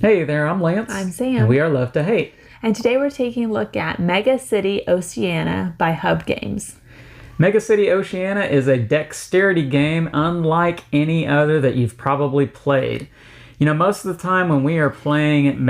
Hey there, I'm Lance. I'm Sam. And we are Love to Hate. And today we're taking a look at Megacity Oceania by Hub Games. Megacity Oceania is a dexterity game unlike any other that you've probably played. You know, most of the time when we are playing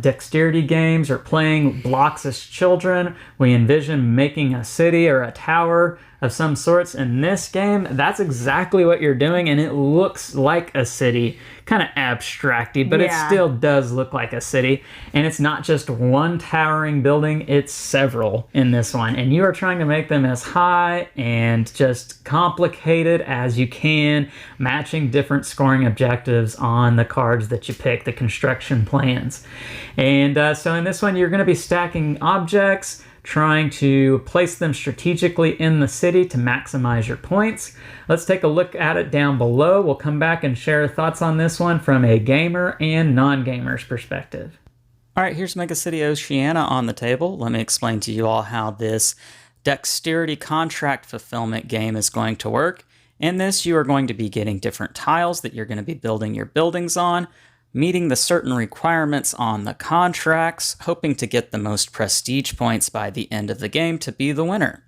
dexterity games or playing blocks as children, we envision making a city or a tower of some sorts. In this game, that's exactly what you're doing, and it looks like a city, kind of abstracted, but it still does look like a city. And it's not just one towering building, it's several in this one. And you are trying to make them as high and just complicated as you can, matching different scoring objectives on the cards that you pick, the construction plans. And so in this one, you're going to be stacking objects, trying to place them strategically in the city to maximize your points. Let's take a look at it down below. We'll come back and share thoughts on this one from a gamer and non-gamer's perspective. All right, here's Megacity Oceania on the table. Let me explain to you all how this dexterity contract fulfillment game is going to work. In this, you are going to be getting different tiles that you're going to be building your buildings on, meeting the certain requirements on the contracts, hoping to get the most prestige points by the end of the game to be the winner.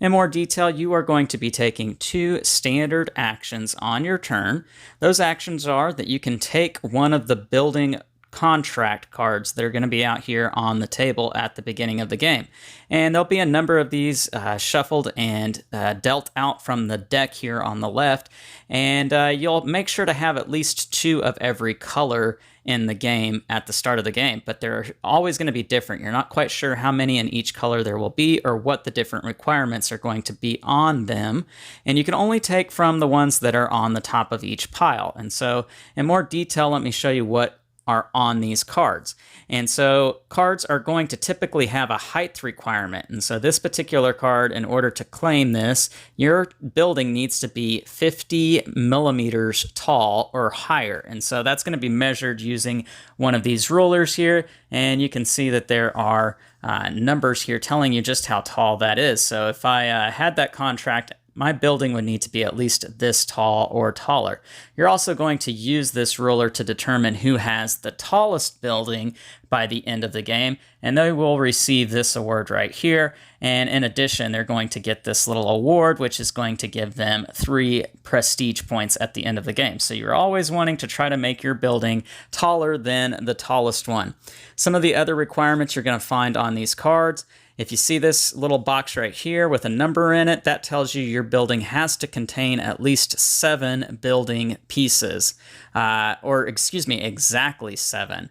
In more detail, you are going to be taking 2 standard actions on your turn. Those actions are that you can take one of the building contract cards that are going to be out here on the table at the beginning of the game. And there'll be a number of these shuffled and dealt out from the deck here on the left. And you'll make sure to have at least 2 of every color in the game at the start of the game, but they're always going to be different. You're not quite sure how many in each color there will be or what the different requirements are going to be on them. And you can only take from the ones that are on the top of each pile. And so in more detail, let me show you what are on these cards. And so cards are going to typically have a height requirement. And so this particular card, in order to claim this, your building needs to be 50 millimeters tall or higher. And so that's going to be measured using one of these rulers here. And you can see that there are numbers here telling you just how tall that is. So if I had that contract, my building would need to be at least this tall or taller. You're also going to use this ruler to determine who has the tallest building by the end of the game, and they will receive this award right here. And in addition, they're going to get this little award, which is going to give them 3 prestige points at the end of the game. So you're always wanting to try to make your building taller than the tallest one. Some of the other requirements you're going to find on these cards: if you see this little box right here with a number in it, that tells you your building has to contain at least 7 building pieces, exactly 7.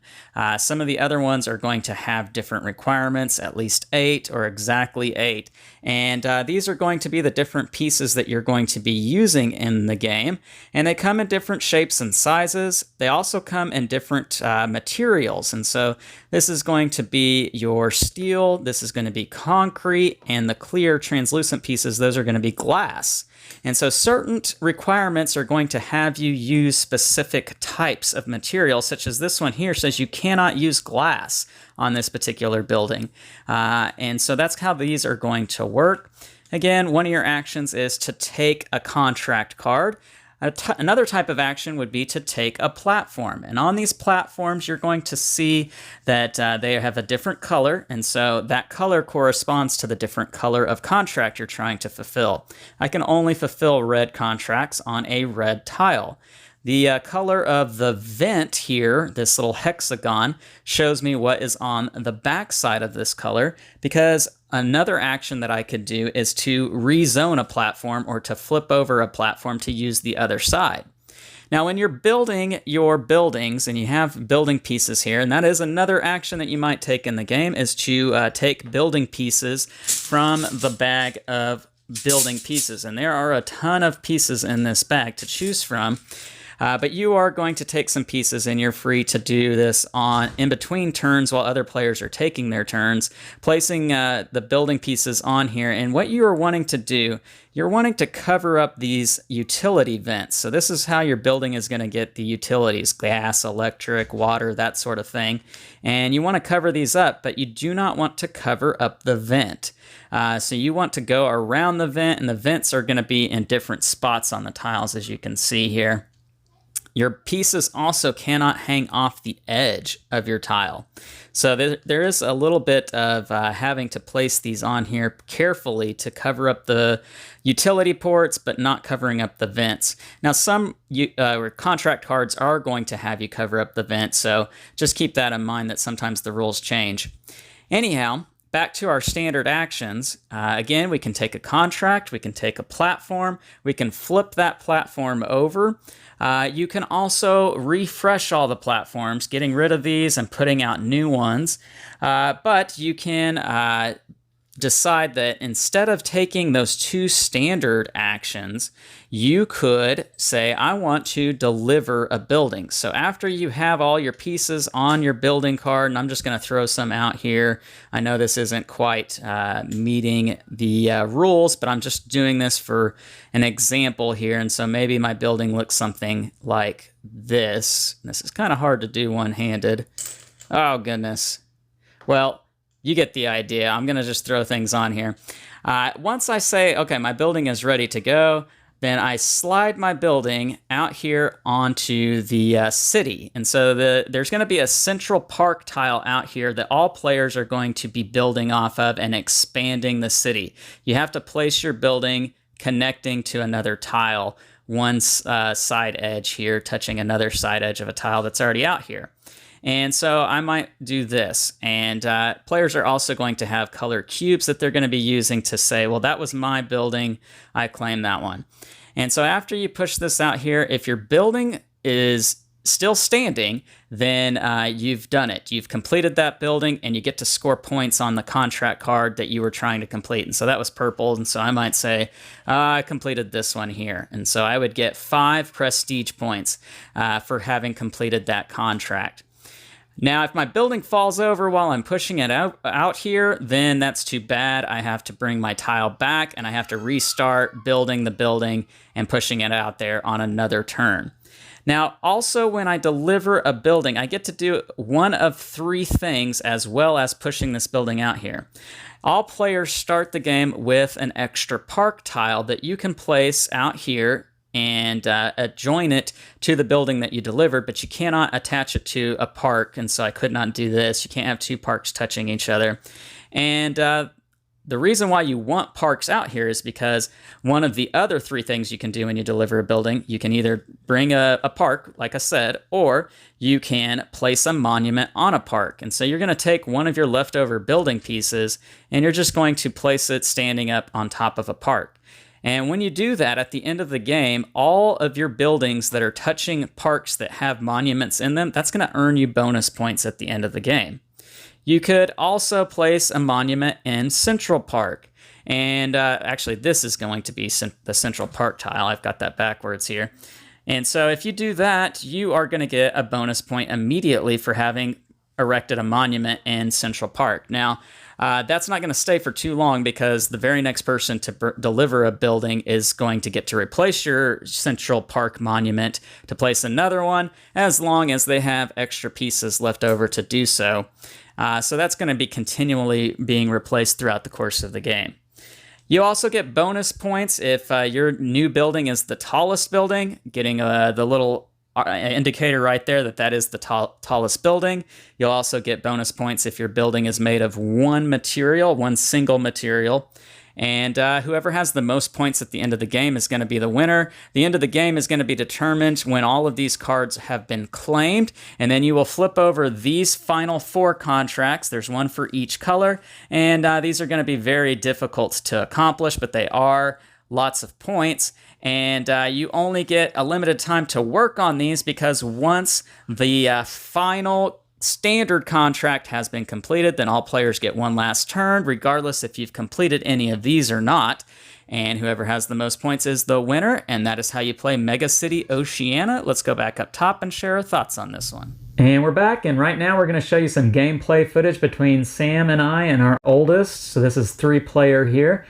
Some of the other ones are going to have different requirements, at least 8 or exactly 8. And these are going to be the different pieces that you're going to be using in the game. And they come in different shapes and sizes. They also come in different materials. And so this is going to be your steel, this is going to be concrete, and the clear translucent pieces, those are going to be glass. And so certain requirements are going to have you use specific types of material, such as this one here says you cannot use glass on this particular building. And so that's how these are going to work. Again, one of your actions is to take a contract card. Another type of action would be to take a platform. And on these platforms, you're going to see that they have a different color. And so that color corresponds to the different color of contract you're trying to fulfill. I can only fulfill red contracts on a red tile. The color of the vent here, this little hexagon, shows me what is on the back side of this color, because another action that I could do is to rezone a platform or to flip over a platform to use the other side. Now, when you're building your buildings and you have building pieces here, and that is another action that you might take in the game, is to take building pieces from the bag of building pieces. And there are a ton of pieces in this bag to choose from. But you are going to take some pieces, and you're free to do this in between turns while other players are taking their turns, placing the building pieces on here. And what you are wanting to do, you're wanting to cover up these utility vents. So this is how your building is going to get the utilities: gas, electric, water, that sort of thing. And you want to cover these up, but you do not want to cover up the vent. So you want to go around the vent, and the vents are going to be in different spots on the tiles, as you can see here. Your pieces also cannot hang off the edge of your tile. So there is a little bit of having to place these on here carefully to cover up the utility ports, but not covering up the vents. Now, some contract cards are going to have you cover up the vents, so just keep that in mind that sometimes the rules change. Anyhow, back to our standard actions. Again, we can take a contract, we can take a platform, we can flip that platform over. You can also refresh all the platforms, getting rid of these and putting out new ones. But you can decide that instead of taking those two standard actions, you could say, I want to deliver a building. So after you have all your pieces on your building card, and I'm just going to throw some out here. I know this isn't quite meeting the rules, but I'm just doing this for an example here. And so maybe my building looks something like this. This is kind of hard to do one-handed. Oh, goodness. Well, you get the idea. I'm going to just throw things on here. Once I say, okay, my building is ready to go, then I slide my building out here onto the city. And so there's going to be a central park tile out here that all players are going to be building off of and expanding the city. You have to place your building connecting to another tile, one side edge here touching another side edge of a tile that's already out here. And so I might do this. And players are also going to have color cubes that they're going to be using to say, well, that was my building. I claim that one. And so after you push this out here, if your building is still standing, then you've done it. You've completed that building, and you get to score points on the contract card that you were trying to complete. And so that was purple. And so I might say, I completed this one here. And so I would get 5 prestige points for having completed that contract. Now, if my building falls over while I'm pushing it out here, then that's too bad. I have to bring my tile back, and I have to restart building the building and pushing it out there on another turn. Now, also when I deliver a building, I get to do one of 3 things as well as pushing this building out here. All players start the game with an extra park tile that you can place out here and join it to the building that you delivered, but you cannot attach it to a park, and so I could not do this. You can't have 2 parks touching each other. And the reason why you want parks out here is because one of the other 3 things you can do when you deliver a building, you can either bring a park, like I said, or you can place a monument on a park. And so you're going to take one of your leftover building pieces, and you're just going to place it standing up on top of a park. And when you do that, at the end of the game, all of your buildings that are touching parks that have monuments in them, that's going to earn you bonus points at the end of the game. You could also place a monument in Central Park. And actually, this is going to be the Central Park tile. I've got that backwards here. And so if you do that, you are going to get a bonus point immediately for having erected a monument in Central Park. Now, that's not going to stay for too long because the very next person to deliver a building is going to get to replace your Central Park monument to place another one, as long as they have extra pieces left over to do so. So that's going to be continually being replaced throughout the course of the game. You also get bonus points if your new building is the tallest building, getting the little indicator right there that is the tallest building. You'll also get bonus points if your building is made of one single material. And whoever has the most points at the end of the game is going to be the winner. The end of the game is going to be determined when all of these cards have been claimed, and then you will flip over these final 4 contracts. There's one for each color, and these are going to be very difficult to accomplish, but they are lots of points. And you only get a limited time to work on these because once the final standard contract has been completed, then all players get one last turn, regardless if you've completed any of these or not. And whoever has the most points is the winner, and that is how you play Megacity Oceania. Let's go back up top and share our thoughts on this one. And we're back, and right now we're going to show you some gameplay footage between Sam and I and our oldest. So this is 3-player here.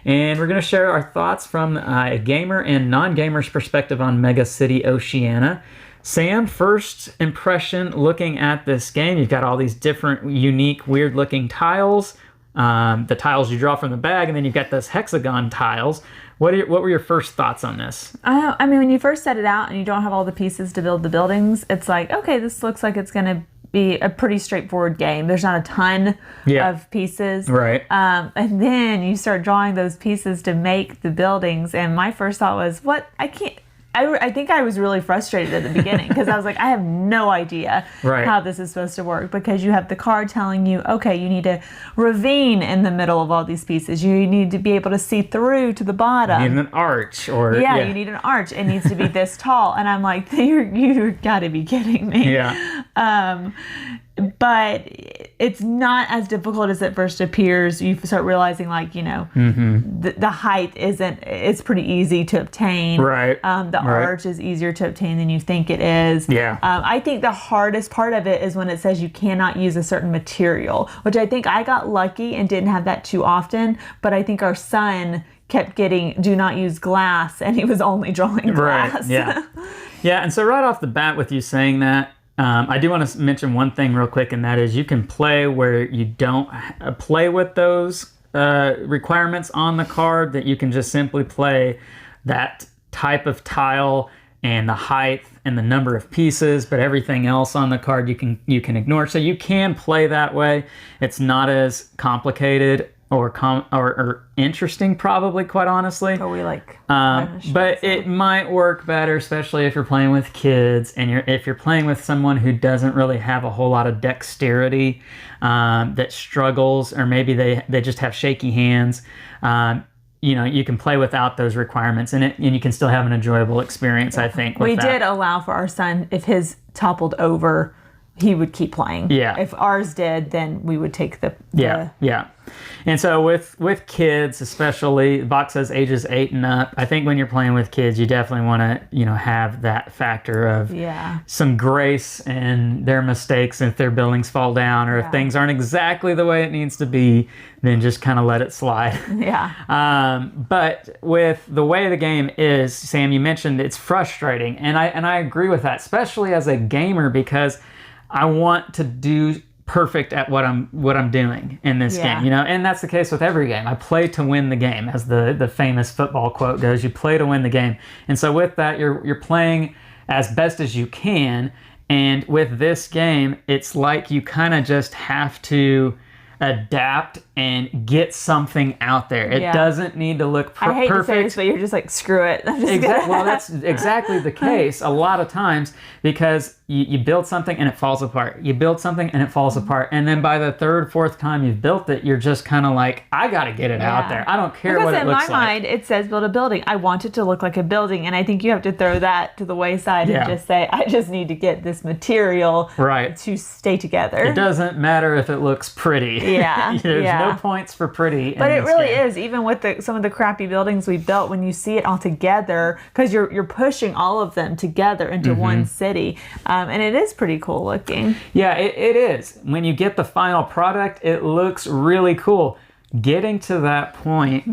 And we're going to share our thoughts from a gamer and non-gamer's perspective on Megacity Oceania. Sam, first impression looking at this game, you've got all these different, unique, weird-looking tiles. the tiles you draw from the bag, and then you've got those hexagon tiles. What were your first thoughts on this? I mean, when you first set it out and you don't have all the pieces to build the buildings, it's like, okay, this looks like it's going to be a pretty straightforward game. There's not a ton of pieces. Right. And then you start drawing those pieces to make the buildings. And my first thought was, I think I was really frustrated at the beginning because I was like, I have no idea how this is supposed to work, because you have the card telling you, okay, you need a ravine in the middle of all these pieces. You need to be able to see through to the bottom. You need an arch, or you need an arch. It needs to be this tall. And I'm like, you got to be kidding me. Yeah. But it's not as difficult as it first appears. You start realizing, like, the height it's pretty easy to obtain. Right. The arch is easier to obtain than you think it is. Yeah. I think the hardest part of it is when it says you cannot use a certain material, which I think I got lucky and didn't have that too often. But I think our son kept getting do not use glass, and he was only drawing glass. Right. Yeah. Yeah. And so right off the bat, with you saying that, I do want to mention one thing real quick, and that is you can play where you don't play with those requirements on the card, that you can just simply play that type of tile and the height and the number of pieces, but everything else on the card you can ignore. So you can play that way. It's not as complicated or interesting, probably, quite honestly. But we like but it might work better, especially if you're playing with kids, and if you're playing with someone who doesn't really have a whole lot of dexterity, that struggles, or maybe they just have shaky hands. You can play without those requirements, and you can still have an enjoyable experience, I think. We did allow for our son, if his toppled over, he would keep playing. Yeah. If ours did, then we would take the Yeah. And so with kids, especially, the box says ages 8 and up. I think when you're playing with kids, you definitely want to, have that factor of some grace in their mistakes. If their buildings fall down, or if things aren't exactly the way it needs to be, then just kind of let it slide. Yeah. But with the way the game is, Sam, you mentioned it's frustrating, and I agree with that, especially as a gamer, because I want to do perfect at what I'm doing in this game, and that's the case with every game. I play to win the game, as the famous football quote goes. You play to win the game, and so with that, you're playing as best as you can. And with this game, it's like you kind of just have to adapt and get something out there. It doesn't need to look perfect. I hate to say this, but you're just like, screw it. Well, that's exactly the case a lot of times, because you build something and it falls apart. You build something and it falls apart. And then by the third, fourth time you've built it, you're just kind of like, I got to get it out there. I don't care what it looks like. In my mind, it says build a building. I want it to look like a building. And I think you have to throw that to the wayside and just say, I just need to get this material to stay together. It doesn't matter if it looks pretty. Yeah. There's no points for pretty. But it really is, even with some of the crappy buildings we built, when you see it all together, because you're pushing all of them together into one city. And it is pretty cool looking. Yeah, it is. When you get the final product, it looks really cool. Getting to that point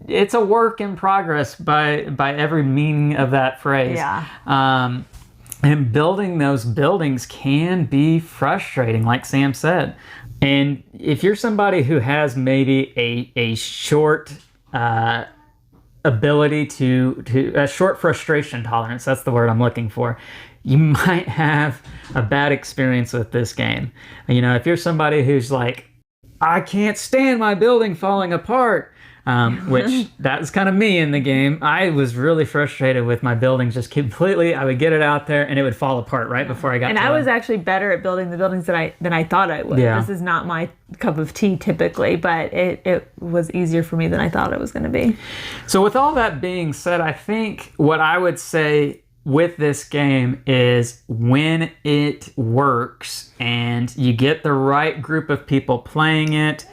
it's a work in progress by every meaning of that phrase. Yeah. And building those buildings can be frustrating, like Sam said. And if you're somebody who has maybe a short ability to a short frustration tolerance, that's the word I'm looking for, you might have a bad experience with this game. If you're somebody who's like, I can't stand my building falling apart, which that was kind of me in the game. I was really frustrated with my buildings just completely. I would get it out there and it would fall apart right before I got to it. And I was actually better at building the buildings than I thought I would. This is not my cup of tea typically, but it was easier for me than I thought it was going to be. So with all that being said, I think what I would say with this game is, when it works and you get the right group of people playing it,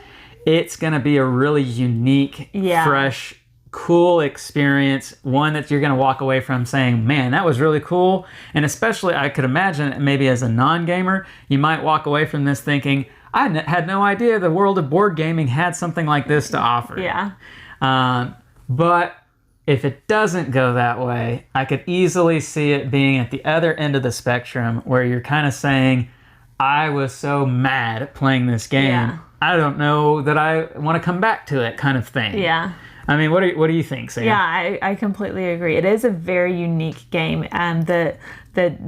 it's going to be a really unique, fresh, cool experience. One that you're going to walk away from saying, man, that was really cool. And especially, I could imagine, maybe as a non-gamer, you might walk away from this thinking, I had no idea the world of board gaming had something like this to offer. Yeah. But if it doesn't go that way, I could easily see it being at the other end of the spectrum, where you're kind of saying, I was so mad at playing this game. Yeah. I don't know that I want to come back to it, kind of thing. Yeah. I mean, what do you think, Sam? Yeah, I completely agree. It is a very unique game, and the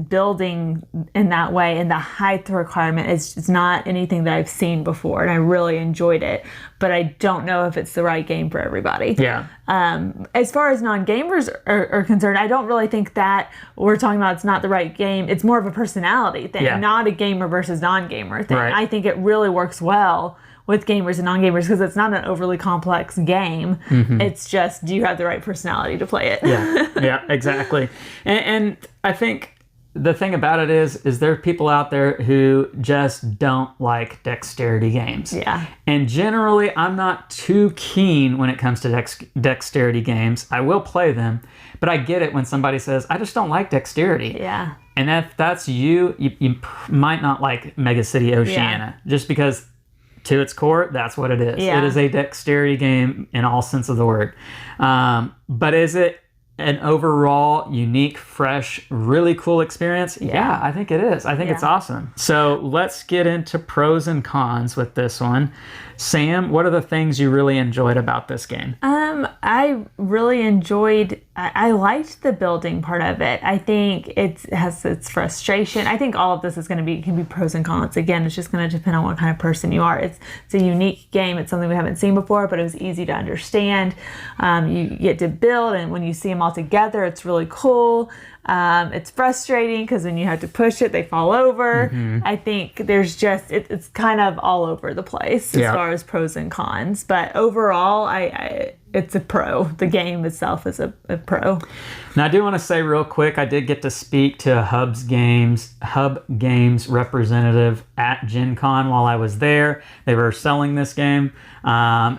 building in that way and the height requirement is not anything that I've seen before, and I really enjoyed it. But I don't know if it's the right game for everybody. Yeah. As far as non-gamers are concerned, I don't really think that we're talking about it's not the right game. It's more of a personality thing, not a gamer versus non-gamer thing. Right. I think it really works well with gamers and non-gamers because it's not an overly complex game. It's just, do you have the right personality to play it? Yeah, exactly. And I think the thing about it is there are people out there who just don't like dexterity games. Yeah. And generally, I'm not too keen when it comes to dexterity games. I will play them, but I get it when somebody says, I just don't like dexterity. Yeah. And if that's you might not like Megacity Oceania, just because to its core, that's what it is. Yeah. It is a dexterity game in all sense of the word. But is it an overall unique, fresh, really cool experience? Yeah, I think it is. I think it's awesome. So let's get into pros and cons with this one. Sam, what are the things you really enjoyed about this game? I really enjoyed, I liked the building part of it. I think it has its frustration. I think all of this can be pros and cons. Again, it's just going to depend on what kind of person you are. It's a unique game. It's something we haven't seen before, but it was easy to understand. You get to build, and when you see them all together, it's really cool. It's frustrating because when you have to push it, they fall over. I think there's just, it's kind of all over the place as far as pros and cons. But overall, it's a pro. The game itself is a pro. Now, I do want to say real quick, I did get to speak to Hub Games representative at Gen Con while I was there. They were selling this game. I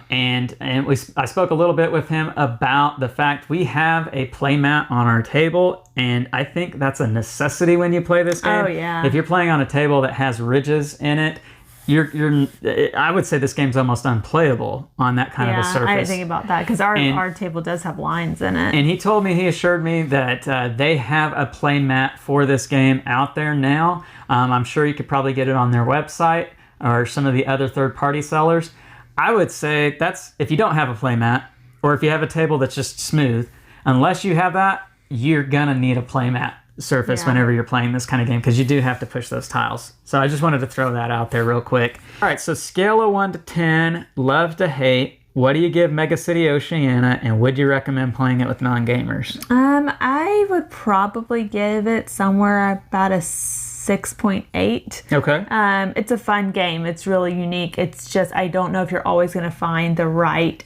spoke a little bit with him about the fact we have a playmat on our table, and I think that's a necessity when you play this game. Oh, yeah. If you're playing on a table that has ridges in it, I would say this game's almost unplayable on that kind of a surface. I didn't think about that because our table does have lines in it. And he assured me that they have a play mat for this game out there now. I'm sure you could probably get it on their website or some of the other third-party sellers. I would say if you don't have a play mat, or if you have a table that's just smooth, unless you have that, you're gonna need a play mat surface whenever you're playing this kind of game, because you do have to push those tiles. So I just wanted to throw that out there real quick. All right, so scale of 1 to 10, love to hate. What do you give Megacity Oceania, and would you recommend playing it with non-gamers? I would probably give it somewhere about a 6.8. Okay. It's a fun game. It's really unique. It's just, I don't know if you're always going to find the right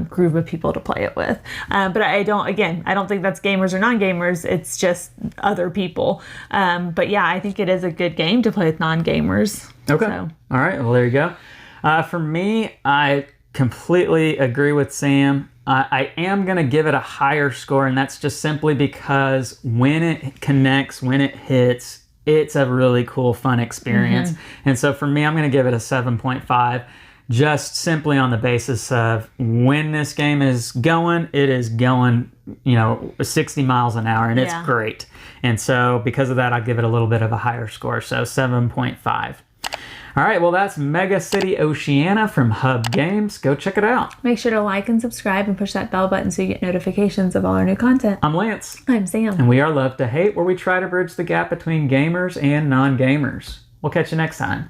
group of people to play it with. But I don't think that's gamers or non-gamers. It's just other people. But yeah, I think it is a good game to play with non-gamers. Okay. So. All right. Well, there you go. For me, I completely agree with Sam. I am going to give it a higher score, and that's just simply because when it connects, when it hits, it's a really cool, fun experience. And so for me, I'm going to give it a 7.5. Just simply on the basis of when this game is going, it is going, 60 miles an hour, and it's great. And so because of that, I'll give it a little bit of a higher score, so 7.5. All right, well, that's Megacity Oceania from Hub Games. Go check it out. Make sure to like and subscribe and push that bell button so you get notifications of all our new content. I'm Lance. I'm Sam. And we are Love to Hate, where we try to bridge the gap between gamers and non-gamers. We'll catch you next time.